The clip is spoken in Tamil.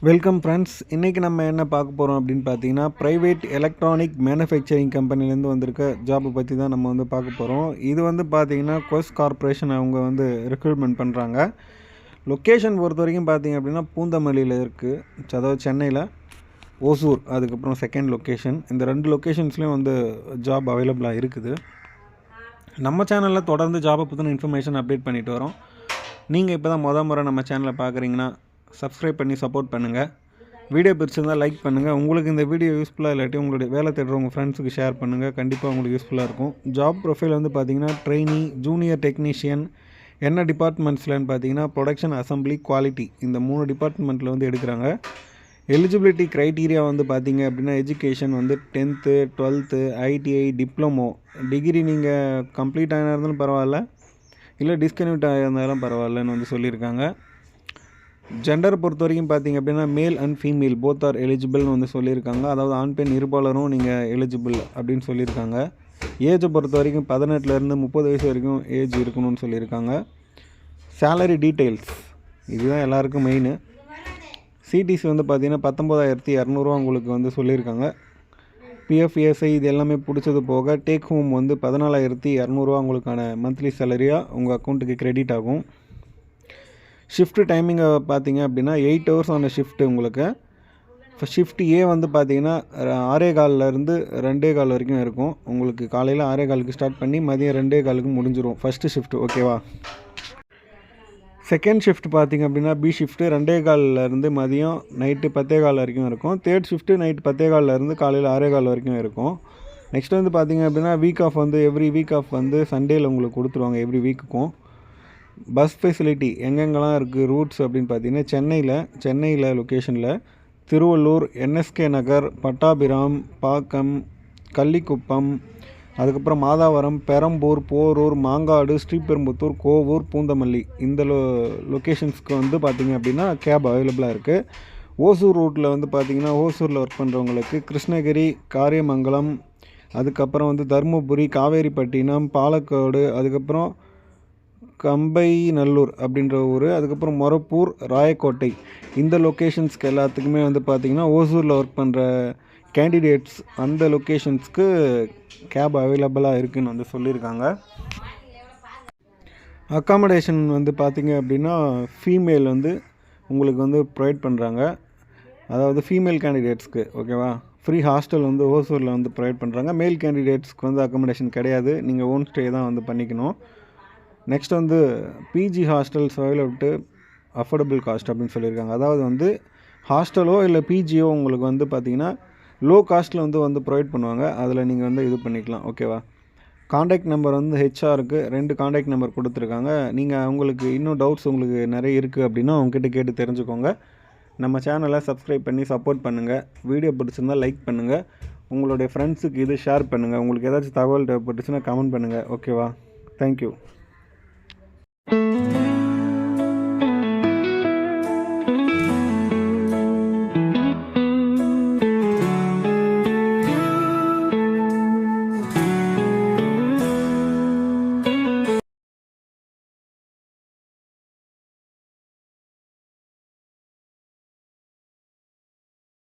Welcome friends. இன்றைக்கி நம்ம என்ன பார்க்க போகிறோம் அப்படின்னு பார்த்தீங்கன்னா, ப்ரைவேட் எலக்ட்ரானிக் மேனுஃபேக்சரிங் கம்பெனிலேருந்து வந்திருக்க ஜாப்பை பற்றி தான் நம்ம வந்து பார்க்க போகிறோம். இது வந்து பார்த்திங்கன்னா கொஸ் கார்ப்பரேஷன் அவங்க வந்து ரெக்ரூட்மெண்ட் பண்ணுறாங்க. லொக்கேஷன் பொறுத்த வரைக்கும் பார்த்திங்க அப்படின்னா பூந்தமல்லியில் இருக்குது, அதாவது சென்னையில் ஓசூர், அதுக்கப்புறம் செகண்ட் லொக்கேஷன். இந்த 2 லொக்கேஷன்ஸ்லேயும் வந்து ஜாப் அவைலபிளாக இருக்குது. நம்ம சேனலில் தொடர்ந்து ஜாபை பற்றின இன்ஃபர்மேஷன் அப்டேட் பண்ணிட்டு வரோம். நீங்கள் இப்போ தான் முறை நம்ம சேனலை பார்க்குறீங்கன்னா சப்ஸ்கிரைப் பண்ணி சப்போர்ட் பண்ணுங்கள். வீடியோ பிடிச்சிருந்தால் லைக் பண்ணுங்கள். உங்களுக்கு இந்த வீடியோ யூஸ்ஃபுல்லாக இல்லாட்டி உங்களுடைய வேலை தேடுறவங்க ஃப்ரெண்ட்ஸுக்கு ஷேர் பண்ணுங்கள். கண்டிப்பாக உங்களுக்கு யூஸ்ஃபுல்லாக இருக்கும். ஜாப் ப்ரொஃபைல் வந்து பார்த்திங்கன்னா ட்ரெயினி, ஜூனியர் டெக்னீஷியன், என்ன டிபார்ட்மெண்ட்ஸ்லன்னு பார்த்தீங்கன்னா ப்ரொடக்ஷன், அசம்பிளி, குவாலிட்டி, இந்த 3 டிபார்ட்மெண்ட்டில் வந்து எடுக்கிறாங்க. எலிஜிபிலிட்டி க்ரைட்டீரியா வந்து பார்த்திங்க அப்படின்னா எஜுகேஷன் வந்து 10th, 12th, ITI, diploma, degree நீங்கள் கம்ப்ளீட் ஆகினா இருந்தாலும் பரவாயில்ல, இல்லை டிஸ்கன்யூட் ஆகியிருந்தாலும் பரவாயில்லன்னு வந்து சொல்லியிருக்காங்க. ஜெண்டரை பொறுத்த வரைக்கும் பார்த்திங்க அப்படின்னா male and female both are எலிஜிபிள்னு வந்து சொல்லியிருக்காங்க. அதாவது ஆண் பெண் இருபாலரும் நீங்கள் எலிஜிபிள் அப்படின்னு சொல்லியிருக்காங்க. ஏஜை பொறுத்த வரைக்கும் 18லேருந்து 30 வயசு வரைக்கும் ஏஜ் இருக்கணும்னு சொல்லியிருக்காங்க. சேலரி டீட்டெயில்ஸ் இதுதான் எல்லாருக்கும் மெயின். சிடிசி வந்து பார்த்திங்கன்னா 19,200 உங்களுக்கு வந்து சொல்லியிருக்காங்க. பிஎஃப், இஎஸ்ஐ இது எல்லாமே பிடிச்சது போக டேக் ஹோம் வந்து 14,200 உங்களுக்கான மந்த்லி சேலரியாக உங்கள் அக்கௌண்ட்டுக்கு கிரெடிட் ஆகும். ஷிஃப்ட் டைமிங்கை பார்த்தீங்க அப்படின்னா 8 ஹவர்ஸ் ஆன ஷிஃப்ட்டு உங்களுக்கு. இப்போ ஷிஃப்ட் ஏ வந்து பார்த்தீங்கன்னா 6:15லேருந்து 2:15 வரைக்கும் இருக்கும். உங்களுக்கு காலையில் 6:15க்கு ஸ்டார்ட் பண்ணி மதியம் 2:15க்கு முடிஞ்சிடும் ஃபஸ்ட்டு ஷிஃப்ட். ஓகேவா? செகண்ட் ஷிஃப்ட் பார்த்திங்க அப்படின்னா பி ஷிஃப்ட்டு 2:15லேருந்து மதியம் நைட்டு 10:15 வரைக்கும் இருக்கும். தேர்ட் ஷிஃப்ட்டு நைட்டு 10:15லேருந்து காலையில் 6:15 வரைக்கும் இருக்கும். நெக்ஸ்ட் வந்து பார்த்திங்க அப்படின்னா வீக் ஆஃப் வந்து எவ்ரி வீக் ஆஃப் வந்து சண்டேயில் உங்களுக்கு கொடுத்துருவாங்க எவ்ரி வீக்குக்கும். பஸ் ஃபெசிலிட்டி எங்கெங்கெல்லாம் இருக்குது ரூட்ஸ் அப்படின்னு பார்த்தீங்கன்னா சென்னையில் லொக்கேஷனில் திருவள்ளூர், என்எஸ்கே நகர், பட்டாபிராம், பாக்கம், கள்ளிக்குப்பம், அதுக்கப்புறம் மாதாவரம், பெரம்பூர், போரூர், மாங்காடு, ஸ்ரீபெரும்புத்தூர், கோவூர், பூந்தமல்லி, இந்த லொக்கேஷன்ஸ்க்கு வந்து பார்த்திங்க அப்படின்னா கேப் அவைலபிளாக இருக்குது. ஓசூர் ரூட்டில் வந்து பார்த்திங்கன்னா ஓசூரில் ஒர்க் பண்ணுறவங்களுக்கு கிருஷ்ணகிரி, காரியமங்கலம், அதுக்கப்புறம் வந்து தருமபுரி, காவேரிப்பட்டினம், பாலக்காடு, அதுக்கப்புறம் கம்பைநல்லூர் அப்படின்ற ஊர், அதுக்கப்புறம் மொரப்பூர், ராயக்கோட்டை, இந்த லொக்கேஷன்ஸ்க்கு எல்லாத்துக்குமே வந்து பார்த்திங்கன்னா ஓசூரில் ஒர்க் பண்ணுற கேண்டிடேட்ஸ் அந்த லொக்கேஷன்ஸ்க்கு கேப் அவைலபிளாக இருக்குதுன்னு வந்து சொல்லியிருக்காங்க. அக்காமடேஷன் வந்து பார்த்திங்க அப்படின்னா ஃபீமேல் வந்து உங்களுக்கு வந்து ப்ரொவைட் பண்ணுறாங்க. அதாவது ஃபீமேல் கேண்டிடேட்ஸ்க்கு ஓகேவா, ஃப்ரீ ஹாஸ்டல் வந்து ஓசூரில் வந்து ப்ரொவைட் பண்ணுறாங்க. மேல் கேண்டிடேட்ஸ்க்கு வந்து அக்காமடேஷன் கிடையாது, நீங்கள் ஓன் ஸ்டே தான் வந்து பண்ணிக்கணும். நெக்ஸ்ட் வந்து PG hostels available affordable cost அப்படின்னு சொல்லியிருக்காங்க. அதாவது வந்து ஹாஸ்டலோ இல்லை பிஜியோ உங்களுக்கு வந்து பார்த்திங்கன்னா லோ காஸ்ட்டில் வந்து ப்ரொவைட் பண்ணுவாங்க. அதில் நீங்கள் வந்து இது பண்ணிக்கலாம். ஓகேவா? காண்டாக்ட் நம்பர் வந்து ஹெச்ஆருக்கு 2 காண்டாக்ட் நம்பர் கொடுத்துருக்காங்க. நீங்கள் அவங்களுக்கு இன்னும் டவுட்ஸ் உங்களுக்கு நிறைய இருக்குது அப்படின்னா அவங்ககிட்ட கேட்டு தெரிஞ்சுக்கோங்க. நம்ம சேனலை சப்ஸ்கிரைப் பண்ணி சப்போர்ட் பண்ணுங்கள். வீடியோ பிடிச்சிருந்தால் லைக் பண்ணுங்கள். உங்களுடைய ஃப்ரெண்ட்ஸுக்கு இது ஷேர் பண்ணுங்கள். உங்களுக்கு ஏதாச்சும் தகவல் தேவைப்பட்டுச்சுன்னா கமெண்ட் பண்ணுங்கள். ஓகேவா? தேங்க்யூ.